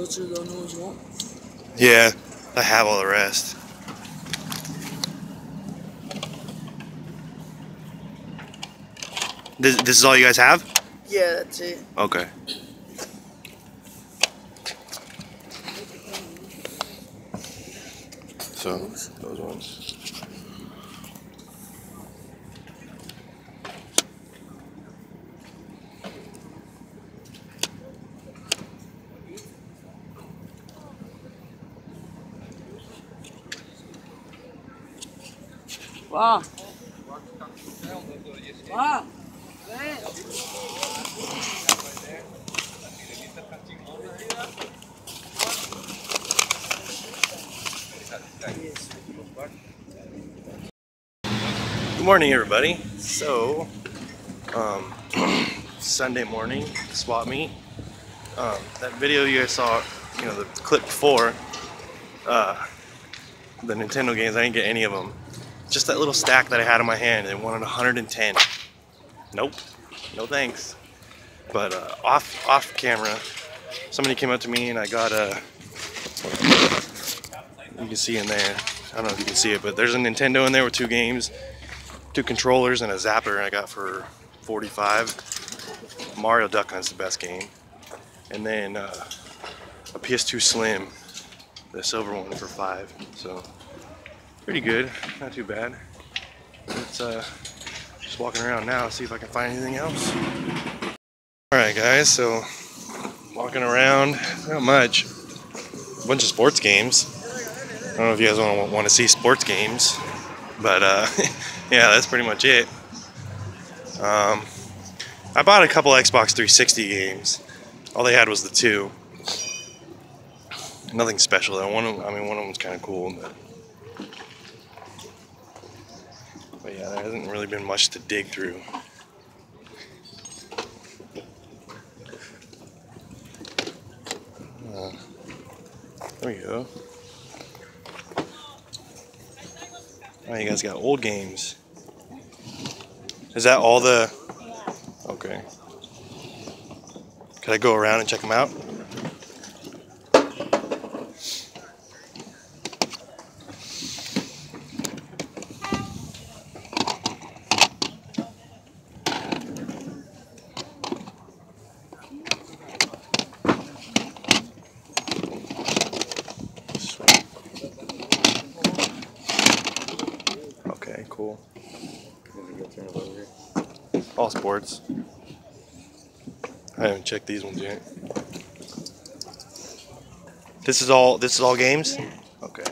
those are the only ones you want? Yeah, I have all the rest. This is all you guys have? Yeah, that's it. Okay. So, those ones. Wow. Wow. Good morning, everybody. So, Sunday morning, swap meet. That video you guys saw, you know, the clip before, the Nintendo games, I didn't get any of them. Just that little stack that I had in my hand, and wanted 110. Nope, no thanks. But off camera, somebody came up to me and I got a, you can see in there, I don't know if you can see it, but there's a Nintendo in there with 2 games, 2 controllers, and a zapper I got for 45. Mario Duck Hunt's the best game. And then a PS2 Slim, the silver one, for 5. So pretty good, not too bad. Let's just walking around now, see if I can find anything else. Alright guys, so walking around, not much. A bunch of sports games. I don't know if you guys want to see sports games, but yeah, that's pretty much it. I bought a couple Xbox 360 games. All they had was the 2. Nothing special though. One of them was kind of cool, but yeah, there hasn't really been much to dig through. There we go. Oh, you guys got old games. Is that all the... Okay. Could I go around and check them out? Okay, cool. All sports. I haven't checked these ones yet. This is all games? Okay.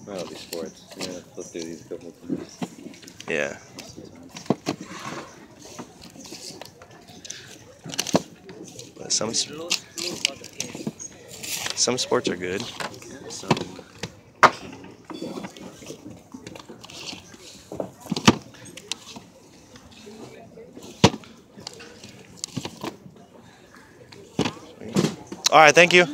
That'll be sports. Yeah, let's do these couple of things. Yeah. But some sports are good. Some. All right, thank you.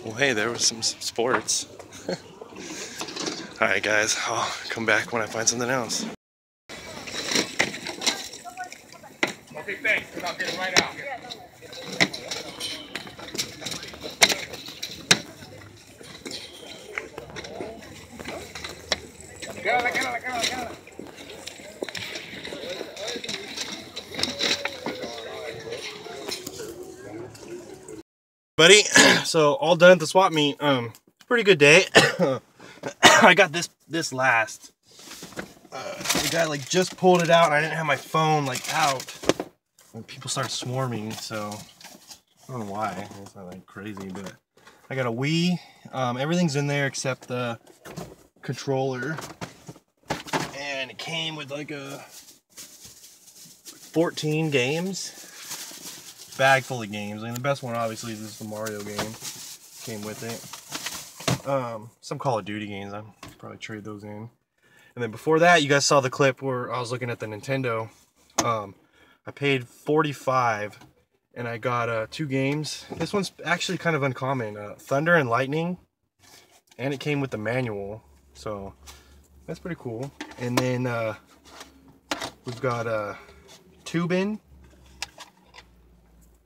Well, hey, there was some sports. All right, guys, I'll come back when I find something else. Okay, thanks. I'll get it right out. Quédale. Buddy, so all done at the swap meet. Pretty good day. I got this last. The guy like just pulled it out and I didn't have my phone like out. And people start swarming, so I don't know why. It's not like crazy, but I got a Wii. Everything's in there except the controller. And it came with like a 14 games. Bag full of games. I mean, the best one obviously is the Mario game. Came with it. Some Call of Duty games. I'll probably trade those in. And then before that, you guys saw the clip where I was looking at the Nintendo. I paid $45 and I got 2 games. This one's actually kind of uncommon. Thunder and Lightning. And it came with the manual. So that's pretty cool. And then we've got tubing.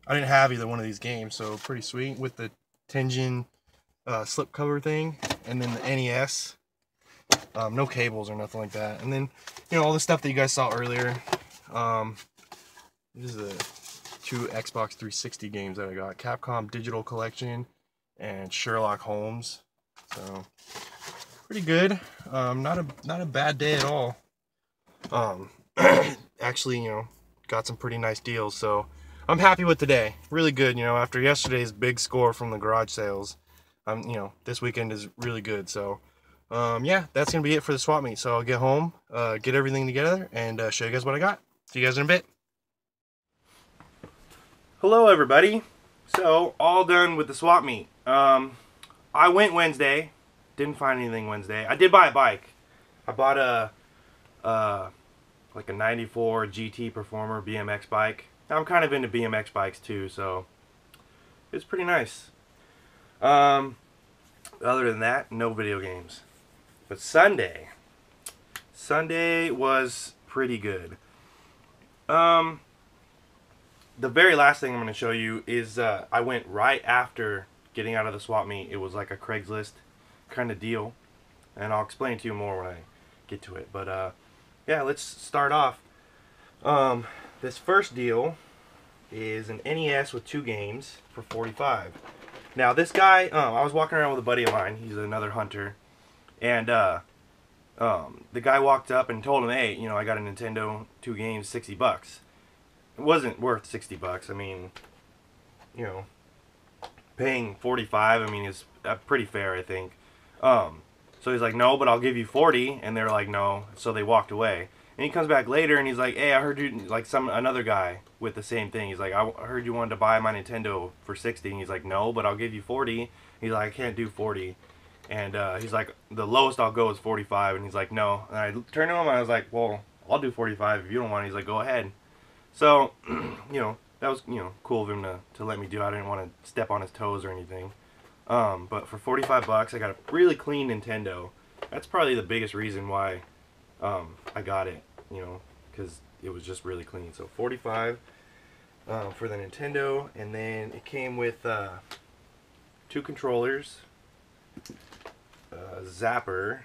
I didn't have either one of these games, so pretty sweet with the Tenjin slipcover thing, and then the NES. No cables or nothing like that. And then, you know, all the stuff that you guys saw earlier. This is the 2 Xbox 360 games that I got. Capcom Digital Collection and Sherlock Holmes. So pretty good. Not a bad day at all. Actually, you know, got some pretty nice deals, so I'm happy with today. Really good, you know, after yesterday's big score from the garage sales. You know, this weekend is really good, so yeah, that's gonna be it for the swap meet. So I'll get home, get everything together, and show you guys what I got. See you guys in a bit. Hello everybody. So all done with the swap meet. I went Wednesday, didn't find anything Wednesday. I did buy a bike. I bought a like a 94 GT Performer BMX bike. I'm kind of into BMX bikes too, so it's pretty nice. Other than that, no video games. But Sunday was pretty good. The very last thing I'm going to show you is I went right after getting out of the swap meet. It was like a Craigslist kind of deal, and I'll explain to you more when I get to it. But yeah, let's start off. This first deal is an NES with 2 games for $45. Now this guy, I was walking around with a buddy of mine. He's another hunter, and the guy walked up and told him, "Hey, you know, I got a Nintendo 2 games, $60." It wasn't worth $60. I mean, you know, paying $45, I mean, is pretty fair, I think. So he's like, "No, but I'll give you 40." And they're like, "No." So they walked away. And he comes back later and he's like, "Hey, I heard you," like another guy with the same thing. He's like, "I heard you wanted to buy my Nintendo for 60." And he's like, "No, but I'll give you 40." He's like, "I can't do 40." And he's like, "The lowest I'll go is 45." And he's like, "No." And I turned to him and I was like, "Well, I'll do 45 if you don't want it." He's like, "Go ahead." So, you know, that was, you know, cool of him to let me do. I didn't want to step on his toes or anything. But for $45, I got a really clean Nintendo. That's probably the biggest reason why I got it, you know, because it was just really clean. So $45 for the Nintendo, and then it came with 2 controllers, Zapper,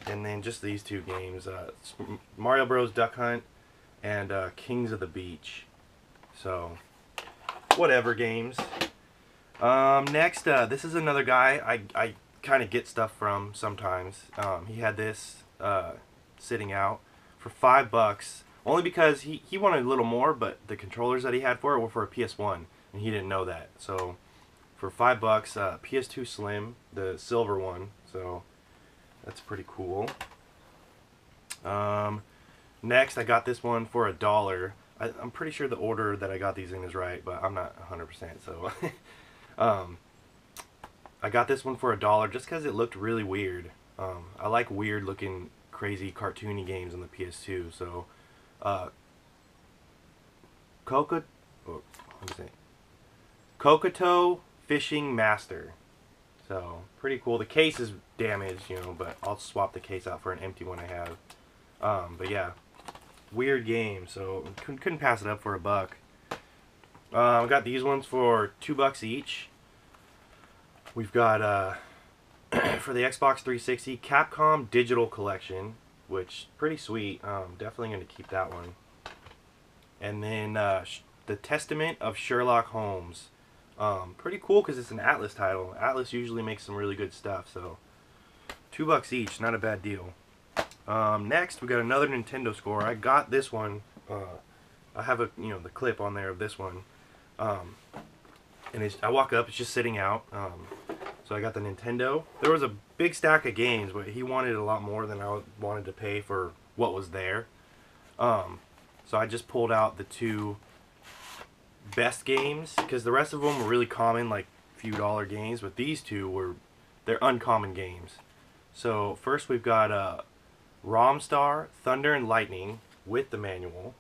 and then just these 2 games, Mario Bros. Duck Hunt and Kings of the Beach. So whatever games. Next, this is another guy I kind of get stuff from sometimes. He had this sitting out for $5, only because he wanted a little more, but the controllers that he had for it were for a PS1, and he didn't know that. So for $5, PS2 Slim, the silver one. So that's pretty cool. Next, I got this one for $1. I'm pretty sure the order that I got these in is right, but I'm not 100%. So I got this one for $1 just because it looked really weird. I like weird looking, crazy, cartoony games on the PS2. So Kokoto Fishing Master. So pretty cool. The case is damaged, you know, but I'll swap the case out for an empty one I have. But yeah, weird game. So couldn't pass it up for $1. I got these ones for $2 each. We've got for the Xbox 360 Capcom Digital Collection, which pretty sweet. Definitely going to keep that one. And then the Testament of Sherlock Holmes. Pretty cool because it's an Atlas title. Atlas usually makes some really good stuff. So $2 each, not a bad deal. Next, we got another Nintendo score. I got this one. I have a the clip on there of this one. And I walk up, it's just sitting out. So I got the Nintendo. There was a big stack of games, but he wanted a lot more than I wanted to pay for what was there. So I just pulled out the 2 best games, because the rest of them were really common, like few dollar games, but these 2 they're uncommon games. So first we've got Romstar Thunder and Lightning with the manual.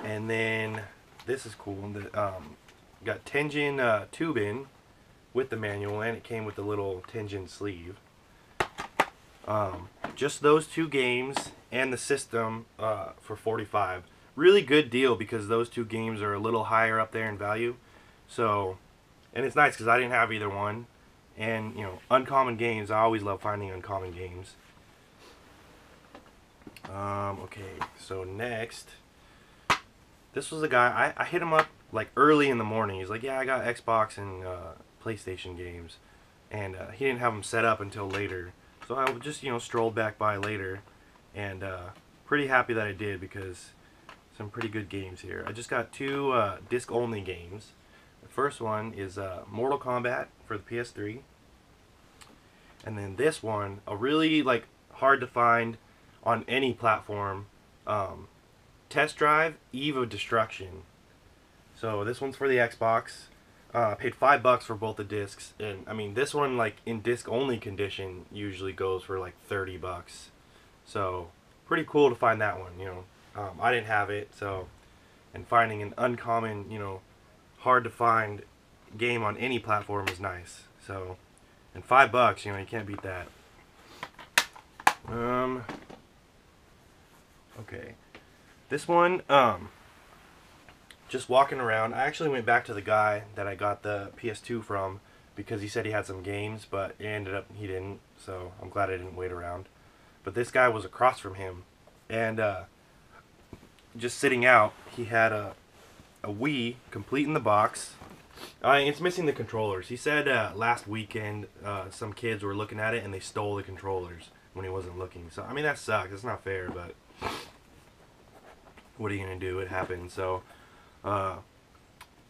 And then this is cool. Got Tenjin Tubin with the manual, and it came with the little Tenjin sleeve. just those 2 games and the system for $45. Really good deal because those 2 games are a little higher up there in value. So, and it's nice because I didn't have either one. And, you know, uncommon games, I always love finding uncommon games. Okay, so next, this was a guy, I hit him up like early in the morning. He's like, yeah, I got Xbox and PlayStation games. And he didn't have them set up until later. So I just, you know, strolled back by later. And pretty happy that I did because some pretty good games here. I just got 2 disc-only games. The first one is Mortal Kombat for the PS3. And then this one, a really like hard to find on any platform, Test Drive Eve of Destruction. So this one's for the Xbox. I paid $5 for both the discs, and I mean this one, like in disc only condition, usually goes for like $30. So pretty cool to find that one. You know, I didn't have it, so, and finding an uncommon, you know, hard to find game on any platform is nice. So, and $5, you know, you can't beat that. Okay, this one, just walking around, I actually went back to the guy that I got the PS2 from because he said he had some games, but it ended up he didn't, so I'm glad I didn't wait around. But this guy was across from him, and just sitting out, he had a Wii complete in the box. It's missing the controllers. He said last weekend some kids were looking at it and they stole the controllers when he wasn't looking. So I mean that sucks. It's not fair, but what are you gonna do? It happened. So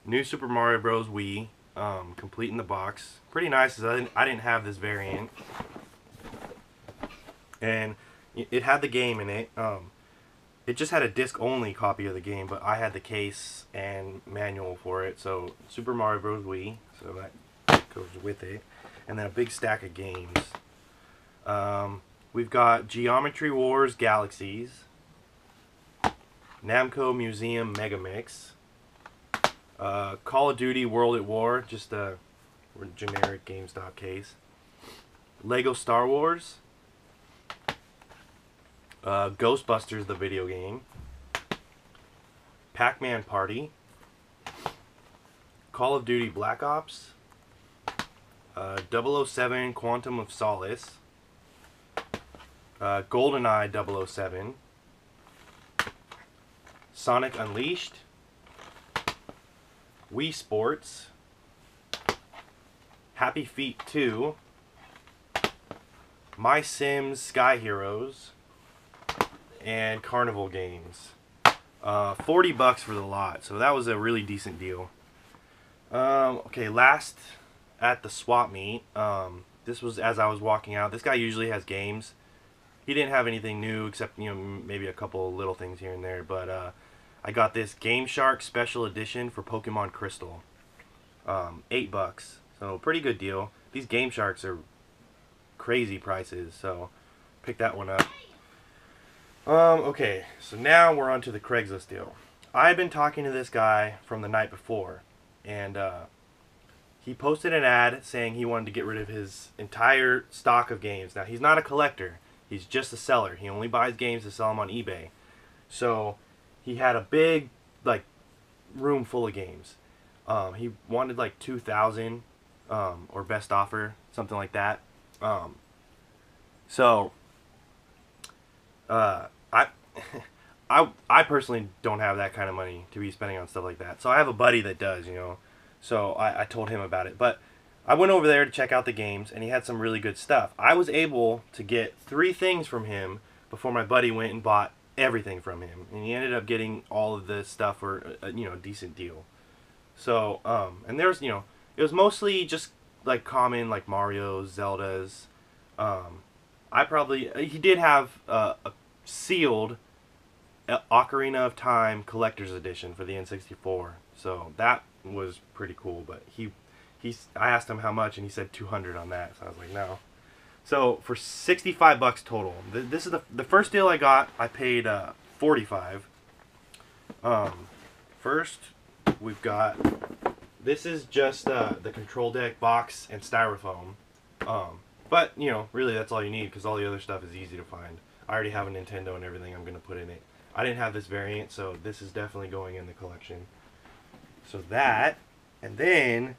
new Super Mario Bros. Wii, complete in the box. Pretty nice. Cause I didn't have this variant, and it had the game in it. It just had a disc-only copy of the game, but I had the case and manual for it. So Super Mario Bros. Wii, so that goes with it, and then a big stack of games. We've got Geometry Wars Galaxies, Namco Museum Megamix, Call of Duty World at War, just a generic GameStop case, Lego Star Wars, Ghostbusters the video game, Pac-Man Party, Call of Duty Black Ops, 007 Quantum of Solace, GoldenEye 007, Sonic Unleashed, Wii Sports, Happy Feet 2, My Sims Sky Heroes, and Carnival Games. $40 for the lot, so that was a really decent deal. Okay, last at the swap meet, this was as I was walking out. This guy usually has games. He didn't have anything new except, you know, maybe a couple little things here and there, but I got this Game Shark Special Edition for Pokemon Crystal. $8, so pretty good deal. These Game Sharks are crazy prices, so pick that one up. Okay, so now we're on to the Craigslist deal. I've been talking to this guy from the night before, and he posted an ad saying he wanted to get rid of his entire stock of games. Now, he's not a collector. He's just a seller. He only buys games to sell them on eBay. So he had a big, like, room full of games. He wanted like 2,000 or best offer, something like that. I personally don't have that kind of money to be spending on stuff like that. So I have a buddy that does, you know. So I told him about it. But I went over there to check out the games, and he had some really good stuff. I was able to get 3 things from him before my buddy went and bought everything from him. And he ended up getting all of this stuff for a, you know, decent deal. So, and there's, you know, it was mostly just like common, like Mario's, Zelda's. He did have a sealed Ocarina of Time Collector's Edition for the N64. So that was pretty cool, but I asked him how much, and he said 200 on that. So I was like, no. So for $65 total. This is the first deal I got. I paid $45. First, we've got, this is just the control deck box and styrofoam. But, you know, really that's all you need because all the other stuff is easy to find. I already have a Nintendo and everything I'm going to put in it. I didn't have this variant, so this is definitely going in the collection. So that, and then,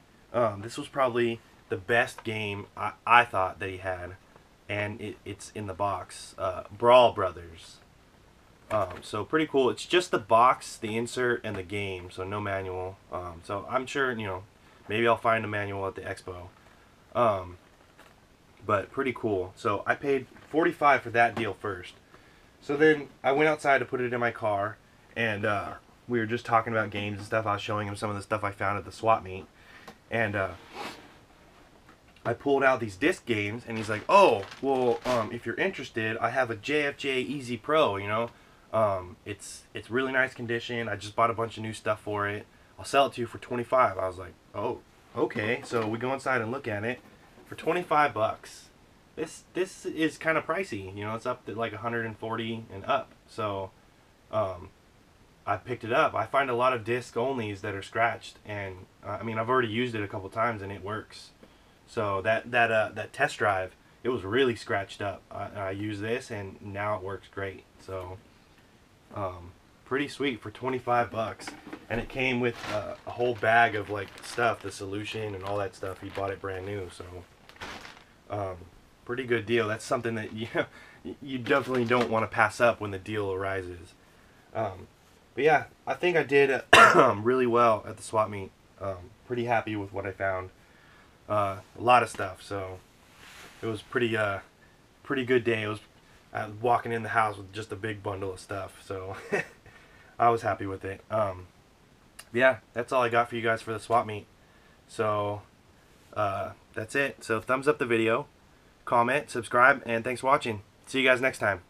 this was probably the best game I thought that he had, and it's in the box. Brawl Brothers. So pretty cool. It's just the box, the insert, and the game, so no manual. So I'm sure, you know, maybe I'll find a manual at the expo. But pretty cool. So I paid $45 for that deal first. So then I went outside to put it in my car, and we were just talking about games and stuff. I was showing him some of the stuff I found at the swap meet, and I pulled out these disc games, and he's like, "Oh, well, if you're interested, I have a JFJ Easy Pro. You know, it's really nice condition. I just bought a bunch of new stuff for it. I'll sell it to you for $25." I was like, "Oh, okay." So we go inside and look at it for $25. This is kind of pricey. You know, it's up to like 140 and up. So I picked it up. I find a lot of disc onlys that are scratched, and I mean, I've already used it a couple times and it works. So that test drive, it was really scratched up. I used this and now it works great. So pretty sweet for $25, and it came with a whole bag of like stuff, the solution and all that stuff. He bought it brand new, so pretty good deal. That's something that you definitely don't want to pass up when the deal arises. But yeah, I think I did really well at the swap meet. Pretty happy with what I found. A lot of stuff, so it was pretty good day. It was walking in the house with just a big bundle of stuff, so I was happy with it. Yeah, that's all I got for you guys for the swap meet. So that's it. So thumbs up the video, comment, subscribe, and thanks for watching. See you guys next time.